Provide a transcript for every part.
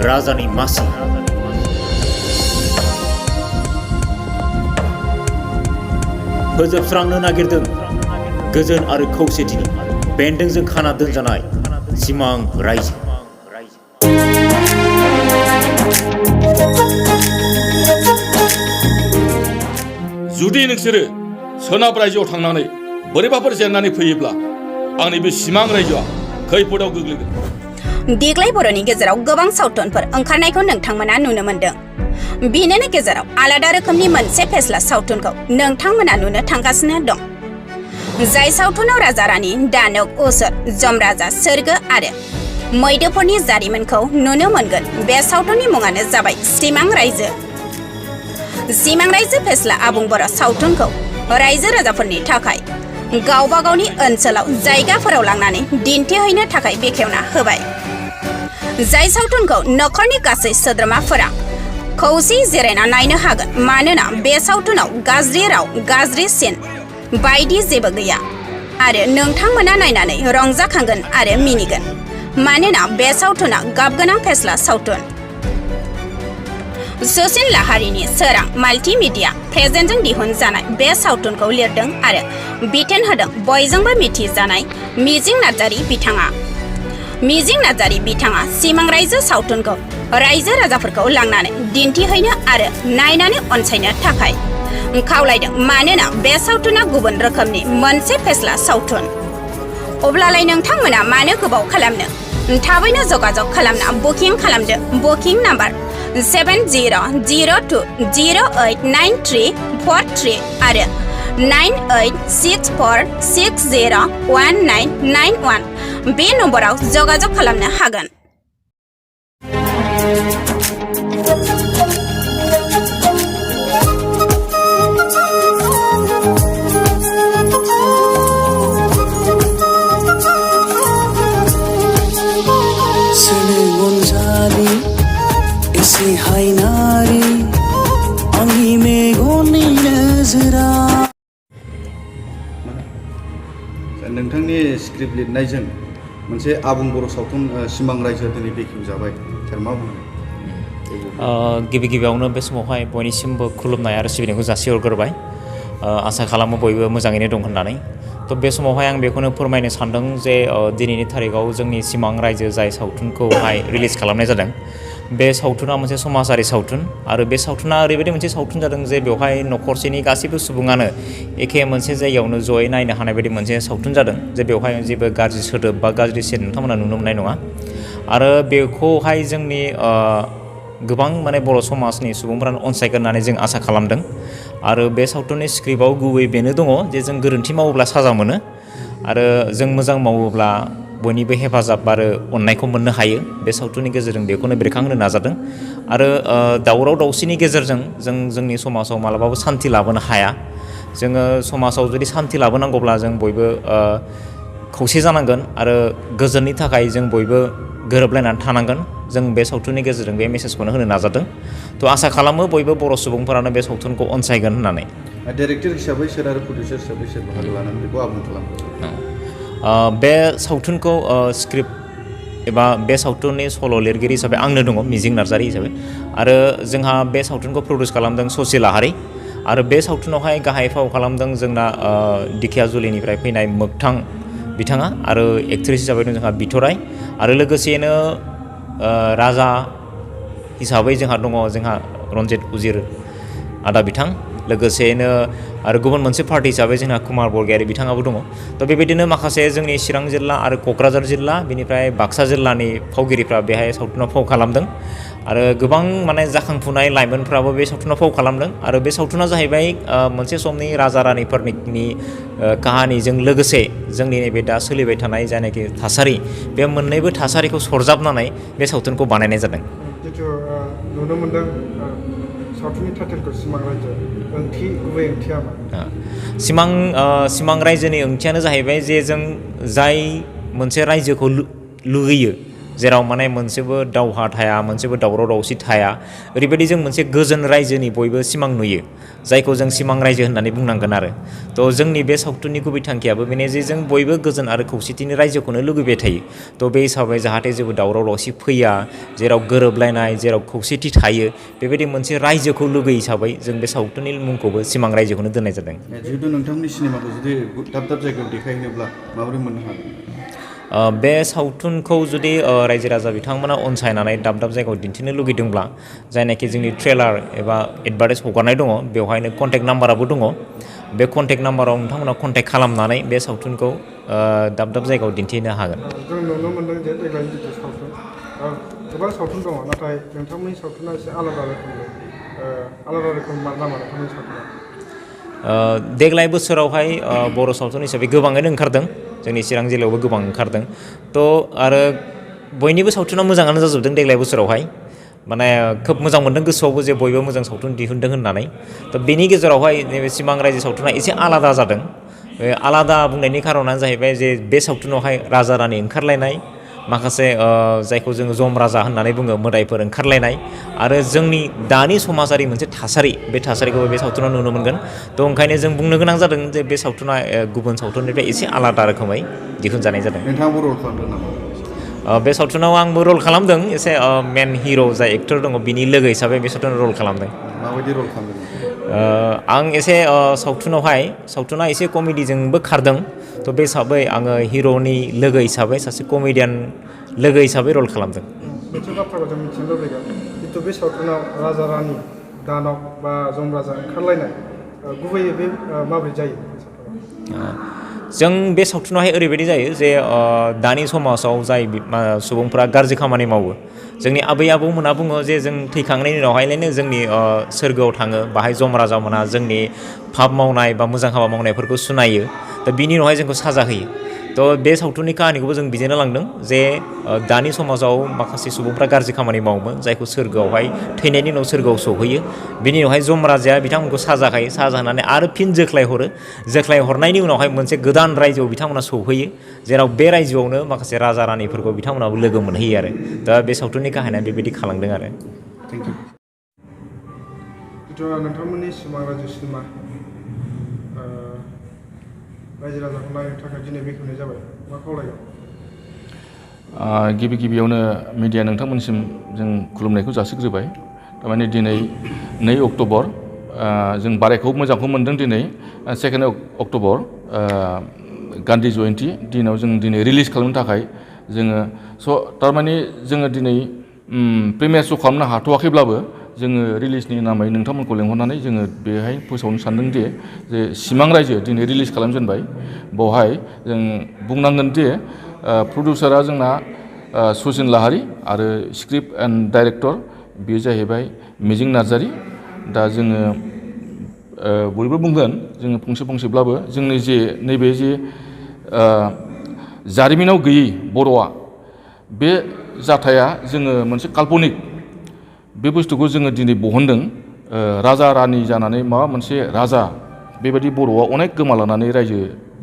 राजानि मासि फोजोबस्रांनो नागिरदों गोजोन आरो खौसेथिनि बेन्दोंजों खाना दोनजानाय सिमां रायजो जुदि नोंसोरो सोनाब रायजोआव थांनानै बोरैबाफोर जेननानै फैयोब्ला आंनि बे सिमां रायजोआ खैफोदाव गोग्लैगोन। देग्लाय बर'नि गेजेराव गोबां सावथुनफोर ओंखारनायखौ नोंथांमोना नुनो मोनदों। बेनिनो गेजेराव आलादा रोखोमनि मोनसे फेस्ला सावथुनखौ नोंथांमोना नुनो थांगासिनो दं। जाय सावथुनाव राजा रानि दानब असुर जमराजा सोरगो आरो मैदेरफोरनि जारिमिनखौ नुनो मोनगोन। बे सावथुननि मुङानो जाबाय सिमां रायजो। सिमां रायजो फेस्ला आबुं बर' सावथुनखौ रायजो राजाफोरनि थाखाय गावबा गावनि ओनसोलाव जायगाफोराव लांनानै दिन्थिहैनो थाखाय बेखेवना होबाय। जाय सावथुनखौ नखरनि गासै सोद्रोमाफोरा खौसे जिरायना नायनो हागोन। मानोना बे सावथुनाव गाज्रि राव गाज्रि सिन बायदि जेबो गैया आरो नोंथांमोना नायनानै रंजाखांगोन आरो मिनिगोन। मानोना बे सावथुना गाबगोनां फेस्ला सावथुन। सुसिन लाहारिनि सोरां माल्टिमिडिया प्रेजेन्टजों दिहुनजानाय बे सावथुनखौ लिरदों आरो बिथोन होदों बयजोंबो मिथिजानाय मिजिं नार्जारी बिथाङा। मिजिं नार्जारी बिथाङा सिमां रायजो सावथुनखौ रायजो राजाफोरखौ लांनानै दिन्थिहैनो आरो नायनानै अनसायनो थाखाय खावलायदों। मानोना बे सावथुना गुबुन रोखोमनि मोनसे फेस्ला सावथुन। अब्लालाय नोंथांमोना मानो गोबाव खालामनो? थाबैनो जगाजग खालामना बुकिं खालामदो। बुकिं नाम्बार 7002089343 आरो 9864601991 बे नम्बराव जगाजग खालामनो हागोन। नोंथांनि स्क्रिप्ट लिरनायजों मोनसे आबुं बर' सावथुन सिमां रायजो दिनै बेखेवजाबाय। सार मा बुङो? गिबि गिबियावनो बे समावहाय बयनिसिमबो खुलुमनाय आरो सिबिनायखौ जासिहरग्रोबाय। आसा खालामो बयबो मोजाङैनो दं होननानै। थ' बे समावहाय आं बेखौनो फोरमायनो सानदों जे दिनैनि थारिखआव जोंनि सिमां रायजो जाय सावथुनखौहाय रिलिज खालामनाय जादों बे सावथुना मोनसे समाजारि सावथुन आरो बे सावथुना ओरैबायदि मोनसे सावथुन जादों जे बेवहाय न'खरसेनि गासैबो सुबुङानो एखे मोनसे जायगायावनो जयै नायनो हानाय बायदि मोनसे सावथुन जादों जे बेवहाय जेबो गाज्रि सोदोब बा गाज्रि सिन नोंथांमोना नुनो मोननाय नङा। आरो बेखौहाय जोंनि गोबां माने बर' समाजनि सुबुंफ्रानो अनसायगोन होननानै जों आसा खालामदों। आरो बे सावथुननि स्क्रिप्टआव गुबै बेनो दङ जे जों गोरोन्थि मावोब्ला साजा मोनो आरो जों मोजां मावोब्ला बयनिबो हेफाजाब आरो अननायखौ मोननो हायो। बे सावथुननि गेजेरजों बेखौनो बेरखांहोनो नाजादों। आरो दावराव दावसिनि गेजेरजों जों जोंनि समाजाव मालाबाबो सान्थि लाबोनो हाया। जोङो समाजाव जुदि सान्थि लाबोनांगौब्ला जों बयबो खौसे जानांगोन आरो गोजोननि थाखाय जों बयबो गोरोबलायनानै थानांगोन। जों बे सावथुननि गेजेरजों बे मेसेजखौनो होनो नाजादों। थ' आसा खालामो बयबो बर' सुबुंफोरानो बे सावथुनखौ अनसायगोन होननानै। डाइरेक्टर हिसाबै सोर आरो प्रडिउसार हिसाबै सोर बाहागो लानानै बेखौ आबुं खालामो? बे सावथुनखौ स्क्रिप्ट एबा बे सावथुननि सल' लिरगिरि हिसाबै आंनो दङ मिजिं नार्जारी हिसाबै। आरो जोंहा बे सावथुनखौ प्रडिउस खालामदों ससि लाहारी। आरो बे सावथुनावहाय गाहाय फाव खालामदों जोंना दिखियाजुलिनिफ्राय फैनाय मोगथां बिथाङा आरो एक्ट्रेस हिसाबै दं जोंहा बिथराय आरो लोगोसेनो राजा हिसाबै जोंहा दङ जोंहा रन्जित उजिर आदा बिथां। लोगोसेनो आरो गुबुन मोनसे पार्टी हिसाबै जोंहा कुमार बरगयारी बिथाङाबो दङ। थ' बेबायदिनो माखासे जोंनि चिरां जिल्ला आरो क'क्राझार जिल्ला बेनिफ्राय बाक्सा जिल्लानि फावगिरिफ्रा बेहाय सावथुनाव फाव खालामदों। आरो गोबां माने जाखांफुनाय लाइमोनफ्राबो बे सावथुनाव फाव खालामदों। आरो बे सावथुना जाहैबाय मोनसे समनि राजा रानिफोरनि काहानिजों लोगोसे जोंनि नैबे दा सोलिबाय थानाय जायनाखि थासारि बे मोननैबो थासारिखौ सरजाबनानै बे सावथुनखौ बानायनाय जादों। जिथु नुनो मोनदों सावथुननि टाइटेलखौ सिमां रायजो, गुबै ओंथिया मा? सिमां रायजोनि ओंथियानो जाहैबाय जे जों जाय मोनसे रायजोखौ लुगैयो जेराव माने मोनसेबो दावहा थाया मोनसेबो दावराव दावसि थाया ओरैबायदि जों मोनसे गोजोन रायजोनि बयबो सिमां नुयो जायखौ जों सिमां रायजो होननानै बुंनांगोन आरो थ' जोंनि बे सावथुननि गुबै थांखियाबो बेनो जे जों बयबो गोजोन आरो खौसेथिनि रायजोखौनो लुगैबाय थायो थ' बे हिसाबै जाहाथे जेबो दावराव दावसि फैया जेराव गोरोबलायनाय जेराव खौसेथि थायो बेबायदि मोनसे रायजोखौ लुगैयो हिसाबै जों बे सावथुननि मुंखौबो सिमां रायजोखौनो दोननाय जादों जिहेतु नोंथांमोननि सिनेमाखौ जुदि दाब दाब जायगायाव देखायहैनोब्ला माबोरै मोननो हागोन बे सावथुनखौ जुदि रायजो राजा बिथांमोना अनसायनानै दाब दाब जायगायाव दिन्थिनो लुगैदोंब्ला जायनाखि जोंनि ट्रेलार एबा एडभार्टाइज हगारनाय दङ बेवहायनो कन्टेक्ट नाम्बाराबो दङ बे कन्टेक्ट नाम्बाराव नोंथांमोना कन्टेक्ट खालामनानै बे सावथुनखौ दाब दाब जायगायाव दिन्थिनो हागोन जों नुनो मोनदों जे देग्लायनि जिथु सावथुन गोबां सावथुन दङ नाथाय नोंथांमोननि सावथुना एसे आलादा रोखोमनि नामा नोंथांमोननि सावथुना देग्लाय बोसोरावहाय बर' सावथुन हिसाबै गोबाङैनो ओंखारदों जोंनि चिरां जिल्लायावबो गोबां ओंखारदों थ' आरो बयनिबो सावथुना मोजाङानो जाजोबदों देग्लाय बोसोरावहाय माने खोब मोजां मोनदों गोसोआवबो जे बयबो मोजां सावथुन दिहुनदों होननानै थ' बेनि गेजेरावहाय नैबे सिमां रायजो सावथुना एसे आलादा जादों आलादा बुंनायनि खारनानो जाहैबाय जे बे सावथुनावहाय राजा रानि ओंखारलायनाय माखासे जायखौ जोङो जम राजा होननानै बुङो मोदायफोर ओंखारलायनाय आरो जोंनि दानि समाजारि मोनसे थासारि बे थासारिखौ बे सावथुनाव नुनो मोनगोन थ' ओंखायनो जों बुंनो गोनां जादों जे बे सावथुना गुबुन सावथुननिफ्राय एसे आलादा रोखोमै दिहुनजानाय जादों नोंथाङाबो रल खालामदों नामा बे सावथुनाव आंबो रल खालामदों एसे मेन हिर' जाय एक्टर दङ बिनि लोगो हिसाबै बे सावथुनाव रल खालामदों माबायदि रल खालामदों आं एसे सावथुना एसे कमेडिजोंबो खारदों थ' बे हिसाबै आङो हिर'नि लोगो हिसाबै सासे कमेडियान लोगो हिसाबै रल खालामदों मोनसे बाथ्राखौ जों मिथिनो लुबैगोन जितु बे सावथुनाव राजा रानि दानब बा जम राजा ओंखारलायनाय गुबैयै बे माबोरै जायो जों बे सावथुनावहाय ओरैबायदि जायो जे दानि समाजाव जाय सुबुंफोरा गाज्रि खामानि मावो जोंनि आबै आबौमोना बुङो जे जों थैखांनायनि उनावहायलायनो जोंनि सोरगोआव थाङो बाहाय जम राजा मोना जोंनि फाब मावनाय बा मोजां हाबा मावनायफोरखौ सुनायो दा बिनि उनावहाय जोंखौ साजा होयो थ' बे सावथुननि काहानिखौबो जों बिदिनो लांदों जे दानि समाजाव माखासे सुबुंफ्रा गाज्रि खामानि मावोमोन जायखौ सोरगोआवहाय थैनायनि उनाव सोरगोआव सौहैयो बिनि उनावहाय जम राजाया बिथांमोनखौ साजा होयो साजा होनानै आरो फिन जोख्लाय हरनायनि उनावहाय मोनसे गोदान रायजोआव बिथांमोना सौहैयो जेराव बे रायजोआवनो माखासे राजा रानिफोरखौ बिथांमोनाबो लोगो मोनहैयो आरो दा बे सावथुननि काहानिया बेबायदि खालामदों आरो थेंक इउ जिथु नोंथांमोननि सिमां रायजो सिनेमा रायजो राजाखौ नायनो थाखाय दिनै बेखेवनाय जाबाय मा खावलायगोन गिबियावनो मिडिया नोंथांमोनसिम जों खुलुमनायखौ जासिग्रोबाय थारमाने दिनै 2 अक्ट'बर जों बारायखौ मोजांखौ मोन्दों दिनै 2 अक्ट'बर गान्धी जयन्ती दिनाव जों दिनै रिलिज खालामनो थाखाय जोङो थारमाने जोङो दिनै प्रिमियार श' खालामनो हाथ'वाखैब्लाबो जोङो रिलिजनि नामै नोंथांमोनखौ लेंहरनानै जोङो बेहाय फोसावनो सानदों जे सिमां रायजो दिनै रिलिज खालामजेनबाय बेवहाय जों बुंनांगोन जे प्रडिउसारा जोंना सचिन लाहारी आरो स्क्रिप्ट एन्ड डाइरेक्टर बेयो जाहैबाय मिजिं नार्जारी दा जोङो बयबो बुंगोन जोङो फंसेब्लाबो जोंनि जे नैबे जे जारिमिनाव गैयै बर'आ बे जाथाया जोङो मोनसे काल्पनिक बे बुस्थुखौ जोङो दिनै बहनदों राजा रानि जानानै माबा मोनसे राजा बेबायदि बर'आ अनेक गोमालांनानै रायजो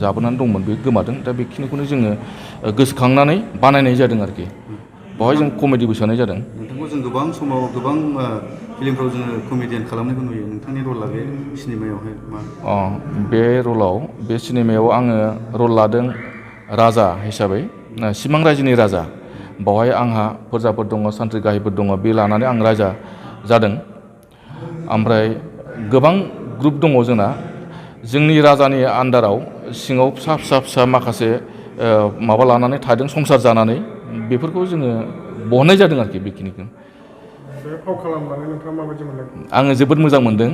जाबोनानै दंमोन बे गोमादों दा बेखिनिखौनो जोङो गोसोखांनानै बानायनाय जादों आरोखि बेवहाय जों कमेडिबो सोनाय जादों नोंथांखौ जों गोबां समाव गोबां फिल्मफ्राव जोङो कमेडियान खालामनायखौ नुयो नोंथांनि रला बे सिनेमायावहाय मा बे रलाव बे सिनेमायाव आङो रल लादों राजा हिसाबै सिमां रायजोनि राजा बावहाय आंहा फोरजाफोर दङ सान्थ्रि गाहायफोर दङ बे लानानै आं राजा जादों ओमफ्राय गोबां ग्रुप दङ जोंनि राजानि आन्दाराव सिङाव फिसा माखासे माबा लानानै थादों संसार जानानै बेफोरखौ जोङो बहननाय जादों आरोखि बेखिनिखौ बे फाव खालामनानै नोंथाङा माबायदि मोनदों आङो जोबोद मोजां मोनदों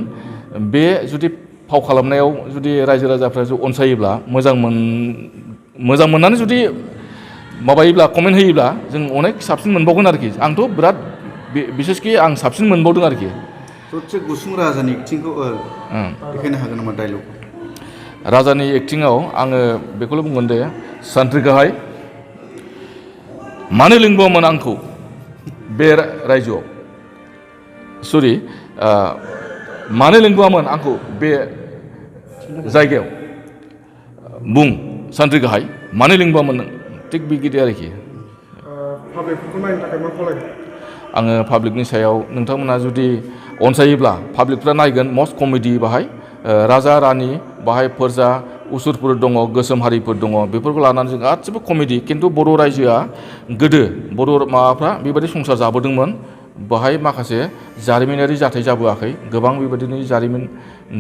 बे जुदि फाव खालामनायाव जुदि रायजो राजाफ्रा अनसायोब्ला मोजां मोननानै जुदि माबायोब्ला कमेन्ट होयोब्ला जों अनेक साबसिन मोनबावगोन आरोखि आंथ' बिराद बिसेसकि आं साबसिन मोनबावदों आरोखि ससे गुसुं राजानि एक्टिंखौ देखायनो हागोन नामा डायलग राजानि एक्टिंआव आङो बेखौल' बुंगोन दे सान्थ्रि गाहाय मानो लिंबावोमोन आंखौ बे रायजोआव मानो लिंबावोमोन आंखौ बे जायगायाव बुं सान्थ्रि गाहाय मानो लिंबावोमोन नों थिग बिगिदि आरोखि बेफोरखौ नायनो थाखाय मा खालामगोन? आङो पाब्लिकनि सायाव नोंथांमोना जुदि अनसायोब्ला पाब्लिकफ्रा नायगोन मस्ट कमेडि बाहाय राजा रानि बाहाय फोरजा उसुरफोर दङ गोसोम हारिफोर दङ बेफोरखौ लानानै जों गासिबो कमेडि खिन्थु बर' रायजोआ गोदो बर' माबाफ्रा बेबायदि संसार जाबोदोंमोन बाहाय माखासे जारिमिनारि जाथाय जाबोआखै गोबां बेबायदिनो जारिमिन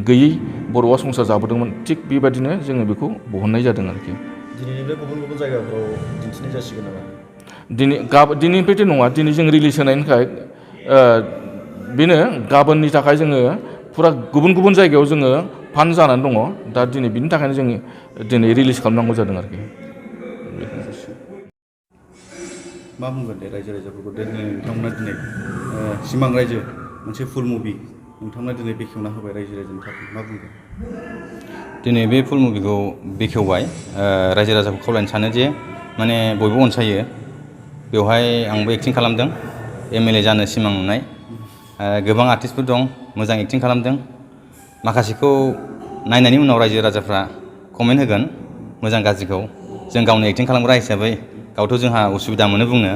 गैयै बर'आ संसार जाबोदोंमोन थिग बेबायदिनो जोङो बेखौ बहननाय जादों आरोखि दिनैनिफ्राय गुबुन गुबुन जायगाफ्राव दिन्थिनाय जासिगोन नामा? दिनैनिफ्रायथ' नङा दिनै जों रिलिज होनायनि थाखाय बेनो गाबोननि थाखाय जोङो फुरा गुबुन गुबुन जायगायाव जोङो फान्ड जानानै दङ दा दिनै बिनि थाखायनो जोङो दिनै रिलिज खालामनांगौ जादों आरोखि मा बुंगोन दे रायजो राजाफोरखौ दिनै नोंथांमोना दिनै सिमां रायजो मोनसे फुल मुभि नोंथांमोना दिनै बेखेवना होबाय रायजो राजानि थाखाय मा बुंगोन? दिनै बे फुल मुभिखौ बेखेवबाय रायजो राजाखौ खावलायनो सानो जे माने बयबो अनसायो बेवहाय आंबो एक्टिं खालामदों MLA जानो सिमां नुनाय गोबां आर्टिस्टफोर दं मोजां एक्टिं खालामदों माखासेखौ नायनायनि उनाव रायजो राजाफ्रा कमेन्ट होगोन मोजां गाज्रिखौ जों गावनो एक्टिं खालामग्रा हिसाबै गावथ' जोंहा उसुबिदा मोनो बुंनो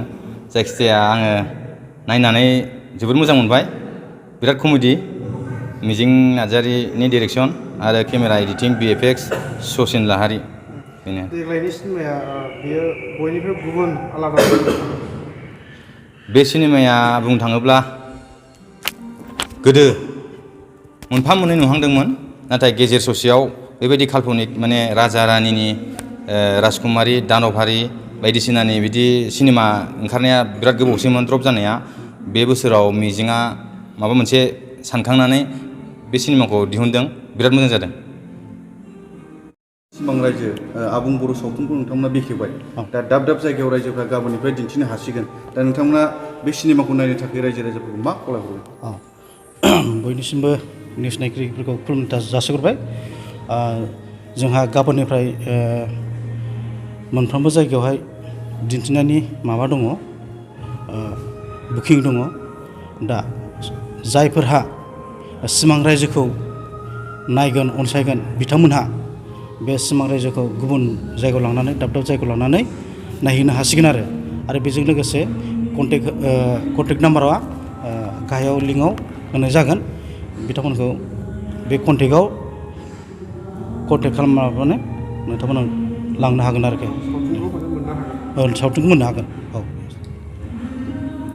जायखिजाया आङो नायनानै जोबोद मोजां मोनबाय बिराद कमेडि मिजिं नार्जारिनि डिरेक्सन आरो केमेरा एडिटिं VFX सचिन लाहारि बेनो देग्लायनि सिनेमाया बेयो बयनिफ्राय गुबुन आलादा बे सिनेमाया बुंनो थाङोब्ला गोदो मोनफा मोननै नुहांदोंमोन नाथाय गेजेर ससेयाव बेबायदि काल्पनिक माने राजा रानिनि राजकुमारी दानबहारि बायदिसिनानि बिदि सिनेमा ओंखारनाया बिराद गोबावसैमोन द्रप जानाया बे बोसोराव मिजिङा माबा मोनसे सानखांनानै बे सिनेमाखौ दिहुनदों बिराद मोजां जादों सिमां रायजो आबुं बर' सावथुनखौ नोंथांमोना बेखेवबाय दा दाब दाब जायगायाव रायजोफ्रा गाबोननिफ्राय दिन्थिनो हासिगोन दा नोंथांमोना बे सिनेमाखौ नायनो थाखाय रायजो राजाफोरखौ मा खावलायहरो? बयनिसिमबो निउस नायगिरिफोरखौ खुलुमनाय जासिहरबाय जोंहा गाबोननिफ्राय मोनफ्रोमबो जायगायावहाय दिन्थिनायनि माबा दङ बुकिं दङ दा जायफोरहा सिमां रायजोखौ नायगोन अनसायगोन बिथांमोनहा बे सिमां रायजोखौ गुबुन जायगायाव लांनानै दाब दाब जायगायाव लांनानै नायहैनो हासिगोन आरो बेजों लोगोसे कन्टेक्ट नाम्बारा गाहायाव लिंकआव होनाय जागोन बिथांमोनखौ बे कन्टेक्ट खालामनानै नोंथांमोना लांनो हागोन आरोखि सावथुनखौ मोननो हागोन